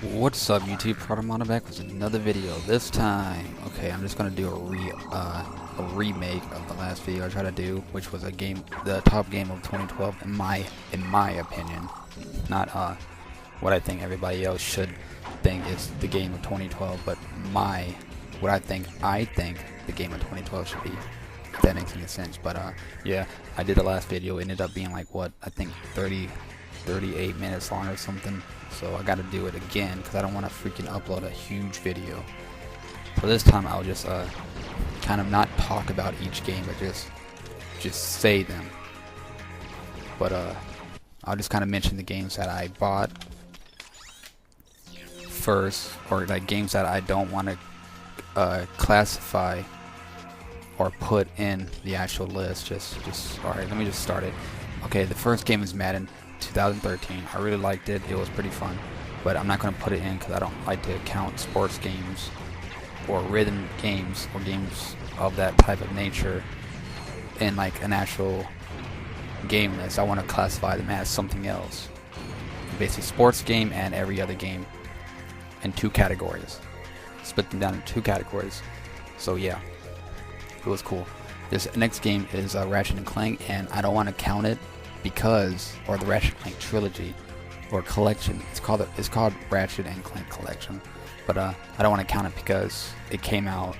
What's up, YouTube? Protomana back with another video. This time, okay, I'm just gonna do a remake of the last video I tried to do, which was the top game of 2012 in my opinion, not what I think everybody else should think is the game of 2012, but what I think the game of 2012 should be. If that makes any sense. But yeah, I did the last video. It ended up being like what I think 38 minutes long or something. So I gotta do it again because I don't want to freaking upload a huge video. So this time I'll just kind of not talk about each game, but just say them. But I'll just kind of mention the games that I bought first, or like games that I don't want to classify or put in the actual list. Just alright, let me just start it. Okay, the first game is Madden 2013. I really liked it. It was pretty fun, but I'm not going to put it in because I don't like to count sports games or rhythm games or games of that type of nature in like an actual game list. I want to classify them as something else. Basically, sports game and every other game in two categories. Split them down in two categories. So yeah, it was cool. This next game is Ratchet and Clank, and I don't want to count it because, or the Ratchet and Clank trilogy or collection. It's called Ratchet and Clank Collection, but I don't want to count it because it came out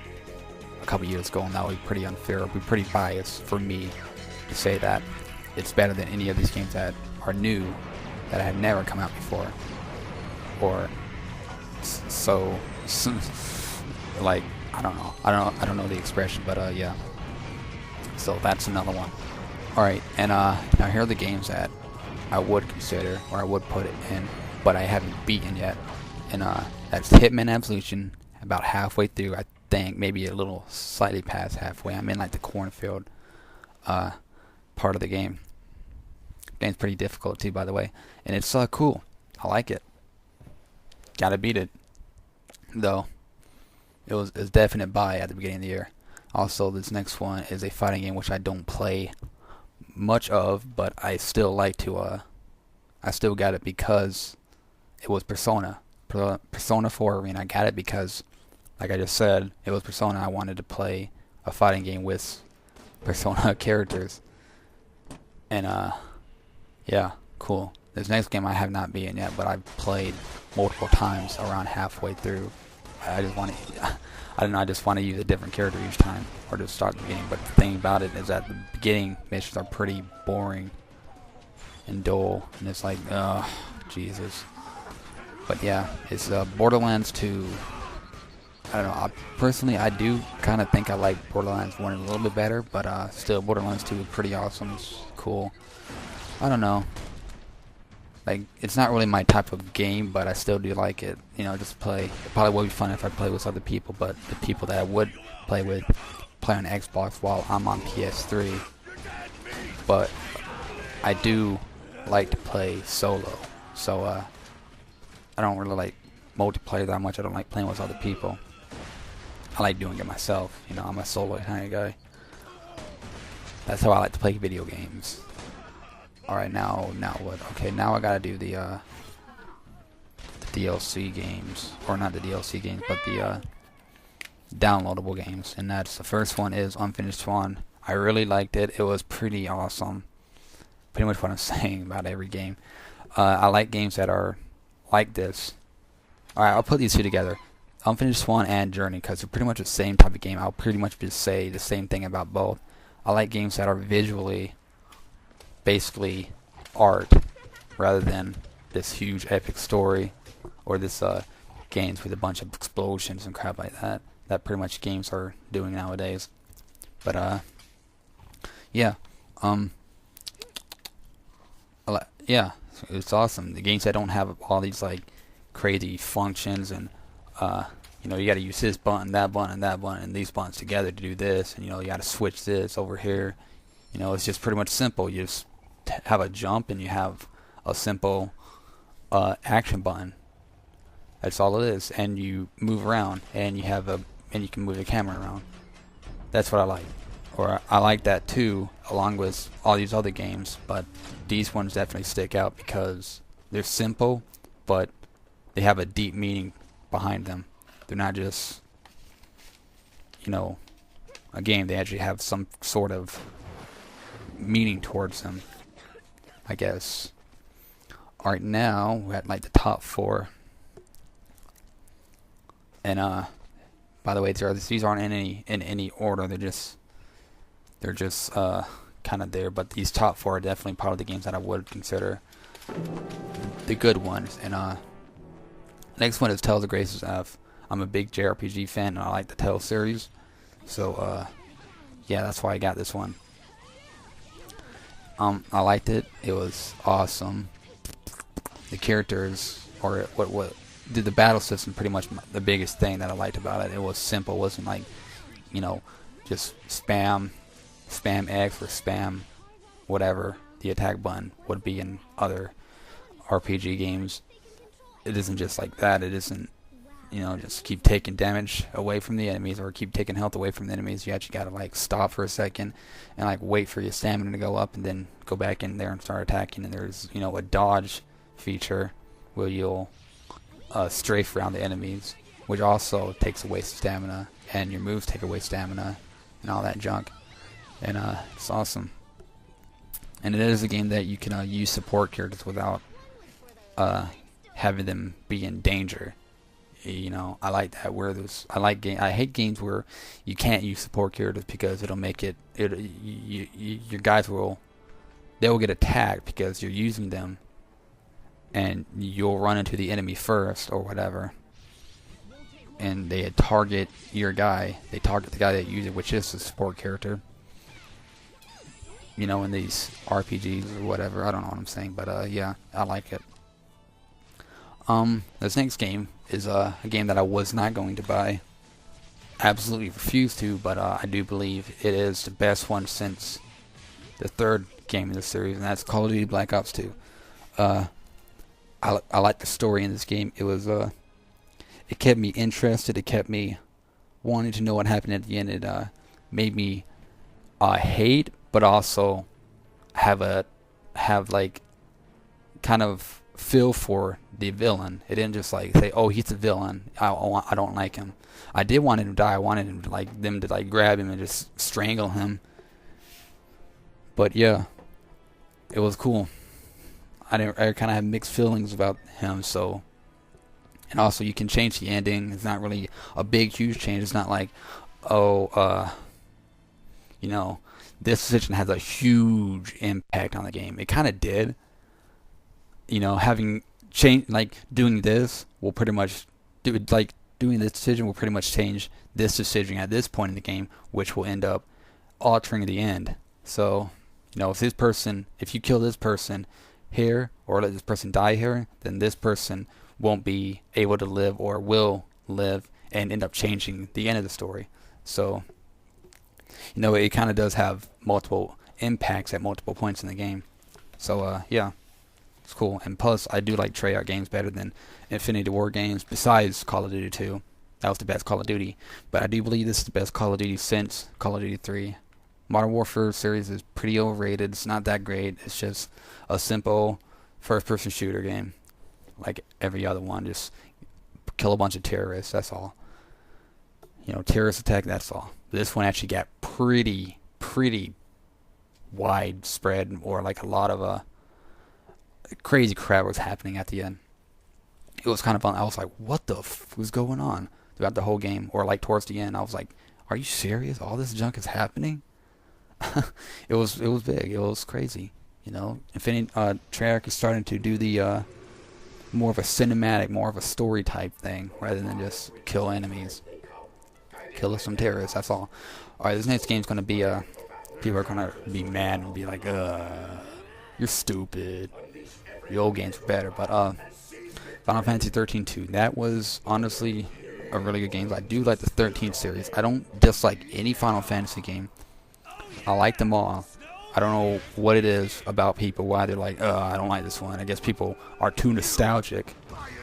a couple years ago, and that would be pretty unfair. It would be pretty biased for me to say that it's better than any of these games that are new, that have never come out before, or so like I don't know the expression, but yeah. So that's another one. Alright, and now here are the games that I would consider, or I would put it in, but I haven't beaten yet. And that's Hitman Absolution, about halfway through, I think, maybe a little slightly past halfway. I'm in like the cornfield part of the game. Game's pretty difficult too, by the way, and it's cool. I like it. Gotta beat it, though. It was a definite buy at the beginning of the year. Also, this next one is a fighting game which I don't play much of, but I still like to I still got it because it was Persona 4 Arena. I got it because, like I just said, it was Persona. I wanted to play a fighting game with Persona characters, and yeah, cool. This next game I have not beaten yet, but I've played multiple times around halfway through. I just want to I don't know, I just want to use a different character each time, or just start the beginning. But the thing about it is that the beginning missions are pretty boring and dull, and it's like, Jesus. But yeah, it's Borderlands 2. I don't know, personally I do kind of think I like Borderlands 1 a little bit better, but still Borderlands 2 is pretty awesome. It's cool. I don't know. Like, it's not really my type of game, but I still do like it. You know, just play. It probably would be fun if I play with other people, but the people that I would play with play on Xbox while I'm on PS3. But I do like to play solo, so I don't really like multiplayer that much. I don't like playing with other people. I like doing it myself. You know, I'm a solo kind of guy. That's how I like to play video games. Alright, now what? Okay, now I gotta do the DLC games, or not the DLC games, but the downloadable games. And that's, the first one is Unfinished Swan. I really liked it. It was pretty awesome. Pretty much what I'm saying about every game. I like games that are like this. Alright, I'll put these two together. Unfinished Swan and Journey, because they're pretty much the same type of game. I'll pretty much just say the same thing about both. I like games that are visually basically art rather than this huge epic story, or this games with a bunch of explosions and crap like that pretty much games are doing nowadays. But yeah, yeah, it's awesome. The games that don't have all these like crazy functions, and you know, you got to use this button, that button, and that button, and these buttons together to do this, and you know, you got to switch this over here. You know, it's just pretty much simple. You just have a jump, and you have a simple action button. That's all it is, and you move around, and you can move the camera around. That's what I like. Or I like that too, along with all these other games, but these ones definitely stick out because they're simple, but they have a deep meaning behind them. They're not just, a game. They actually have some sort of meaning towards them, I guess. Alright, now we're at like the top 4. And by the way, these aren't in any order. They're just kind of there. But these top 4 are definitely part of the games that I would consider the good ones. And next one is Tales of Grace's F. I'm a big JRPG fan, and I like the Tales series. So yeah, that's why I got this one. I liked it. It was awesome. The characters, or what did the battle system, pretty much the biggest thing that I liked about it. It was simple. It wasn't like, just spam X or spam whatever the attack button would be in other RPG games. It isn't just like that. It isn't, just keep taking damage away from the enemies or keep taking health away from the enemies. You actually gotta like stop for a second and like wait for your stamina to go up and then go back in there and start attacking. And there's, a dodge feature where you'll strafe around the enemies, which also takes away stamina, and your moves take away stamina and all that junk. And it's awesome. And it is a game that you can use support characters without having them be in danger. I like that. I hate games where you can't use support characters because it'll make your guys they'll get attacked because you're using them, and you'll run into the enemy first or whatever, and they target your guy. They target the guy that you use it, which is the support character. In these RPGs or whatever. I don't know what I'm saying, but yeah, I like it. This next game is a game that I was not going to buy. Absolutely refused to, but I do believe it is the best one since the 3rd game in the series, and that's Call of Duty Black Ops 2. I like the story in this game. It kept me interested. It kept me wanting to know what happened at the end. It made me hate, but also have like kind of feel for the villain. It didn't just like say, "Oh, he's a villain. I don't like him." I did want him to die. I wanted them to grab him and just strangle him. But yeah, it was cool. I kind of have mixed feelings about him. So, and also you can change the ending. It's not really a big, huge change. It's not like, this decision has a huge impact on the game. It kind of did. Having change, doing this will pretty much doing this decision will pretty much change this decision at this point in the game, which will end up altering the end. So, if you kill this person here or let this person die here, then this person won't be able to live or will live and end up changing the end of the story. So, it kind of does have multiple impacts at multiple points in the game. So, yeah. It's cool. And plus, I do like Treyarch games better than Infinity War games, besides Call of Duty 2. That was the best Call of Duty. But I do believe this is the best Call of Duty since Call of Duty 3. Modern Warfare series is pretty overrated. It's not that great. It's just a simple first-person shooter game. Like every other one. Just kill a bunch of terrorists. That's all. Terrorist attack, that's all. This one actually got pretty widespread, or like a lot of crazy crap was happening at the end. It was kind of fun. I was like, what the f was going on throughout the whole game? Or like towards the end, I was like, are you serious? All this junk is happening? It was big. It was crazy. Treyarch is starting to do the more of a cinematic, more of a story type thing, rather than just kill enemies. Kill some terrorists, that's all. Alright, this next game's gonna be people are gonna be mad and be like, you're stupid. The old games were better, but Final Fantasy 13-2. That was honestly a really good game. I do like the 13 series. I don't dislike any Final Fantasy game. I like them all. I don't know what it is about people, why they're like, I don't like this one. I guess people are too nostalgic.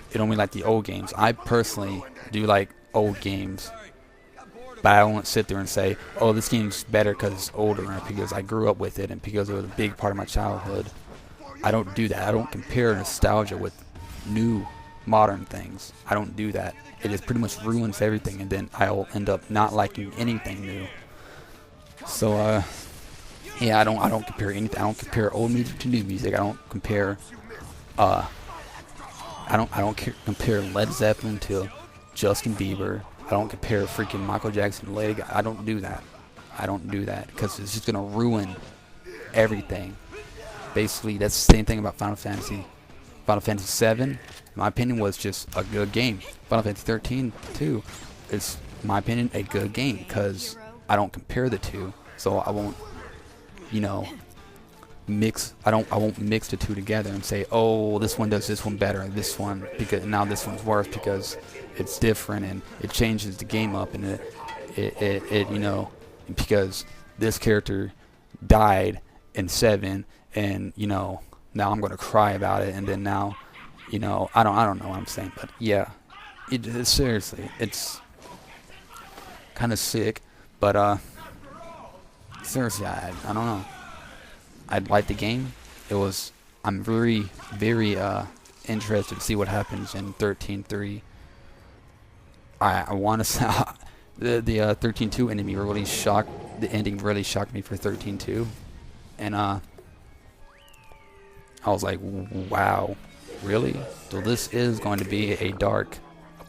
They don't really like the old games. I personally do like old games, but I won't sit there and say, oh, this game's better because it's older and because I grew up with it and because it was a big part of my childhood. I don't do that. I don't compare nostalgia with new modern things. I don't do that. It just pretty much ruins everything, and then I'll end up not liking anything new. So yeah, I don't compare anything. I don't compare old music to new music. I don't compare compare Led Zeppelin to Justin Bieber. I don't compare freaking Michael Jackson to Lady Gaga. I don't do that. I don't do that because it's just gonna ruin everything. Basically, that's the same thing about Final Fantasy. Final Fantasy VII, in my opinion, was just a good game. Final Fantasy 13 too is, in my opinion, a good game because I don't compare the two, so I won't, you know, mix. I won't mix the two together and say, oh, this one does this one better, this one because now this one's worse because it's different and it changes the game up, and it you know, because this character died in 7, and you know, now I'm gonna cry about it, and then now, you know, I don't know what I'm saying, but yeah, seriously, it's kind of sick, but seriously, I don't know. I liked the game. I'm very interested to see what happens in 13.3. I want to say the 13.2 ending me really shocked. The ending really shocked me for 13.2, and I was like, wow, really? So this is going to be a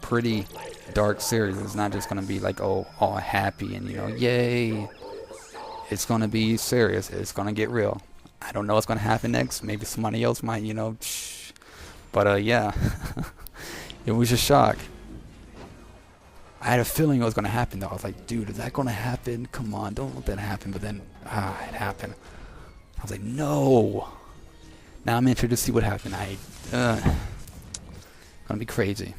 pretty dark series. It's not just going to be like all happy and, you know, yay. It's going to be serious. It's going to get real. I don't know what's going to happen next. Maybe somebody else might, you know, but yeah, it was a shock. I had a feeling it was going to happen, though. I was like, dude, is that going to happen? Come on, don't let that happen. But then, it happened. I was like, no. Now I'm interested to see what happened. Gonna be crazy.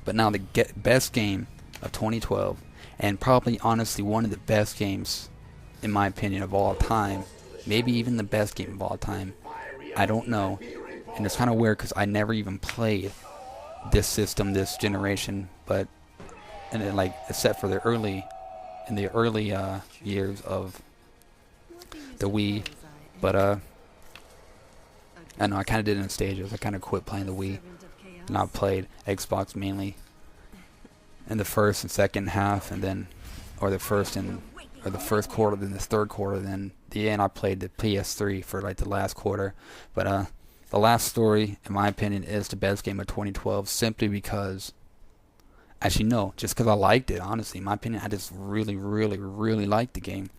But now the best game of 2012, and probably honestly one of the best games, in my opinion, of all time. Maybe even the best game of all time. I don't know. And it's kind of weird because I never even played this system, this generation, but and then, like, except for the early years of the Wii, but I know I kind of did it in stages. I kind of quit playing the Wii, and I played Xbox mainly in the first and second half, and then the first quarter, then the third quarter, then the end I played the PS3 for like the last quarter. But the last story, in my opinion, is the best game of 2012, simply because, actually no, just because I liked it. Honestly, in my opinion, I just really liked the game.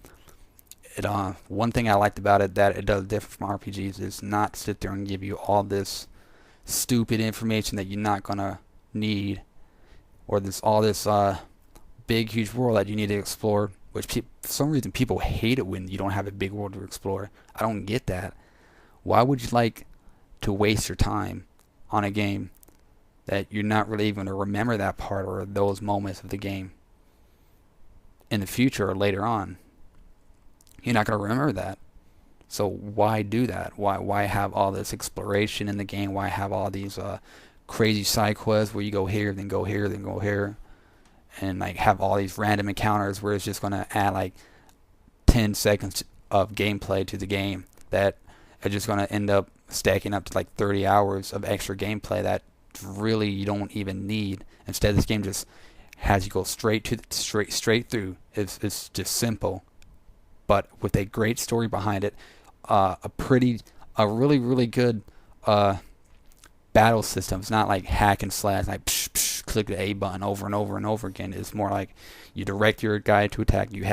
One thing I liked about it that it does different from RPGs is not sit there and give you all this stupid information that you're not gonna need, or all this big huge world that you need to explore. Which for some reason people hate it when you don't have a big world to explore. I don't get that. Why would you like to waste your time on a game that you're not really even going to remember that part or those moments of the game in the future or later on? You're not going to remember that. So why do that? Why have all this exploration in the game? Why have all these crazy side quests where you go here, then go here, then go here, and like have all these random encounters where it's just going to add like 10 seconds of gameplay to the game that are just going to end up stacking up to like 30 hours of extra gameplay that really you don't even need. Instead, this game just has you go straight through. It's just simple, but with a great story behind it, a really good battle system. It's not like hack and slash, like click the A button over and over and over again. It's more like you direct your guy to attack. You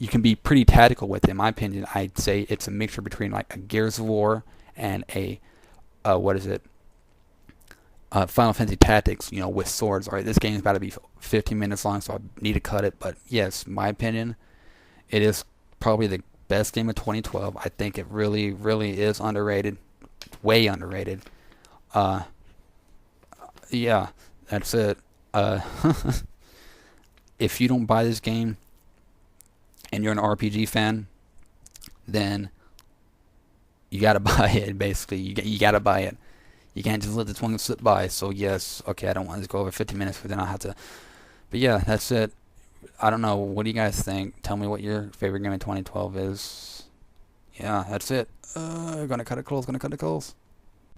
can be pretty tactical with it. In my opinion, I'd say it's a mixture between like a Gears of War and a Final Fantasy Tactics, you know, with swords. All right, this game is about to be 15 minutes long, so I need to cut it. But yes, in my opinion, it is probably the best game of 2012. I think it really is underrated, way underrated. Yeah, that's it. If you don't buy this game and you're an RPG fan, then you gotta buy it. Basically, you gotta buy it. You can't just let this one slip by. So yes, okay, I don't want to go over 50 minutes, but then I'll have to. But yeah, that's it. I don't know. What do you guys think? Tell me what your favorite game in 2012 is. Yeah, that's it. Gonna cut it close.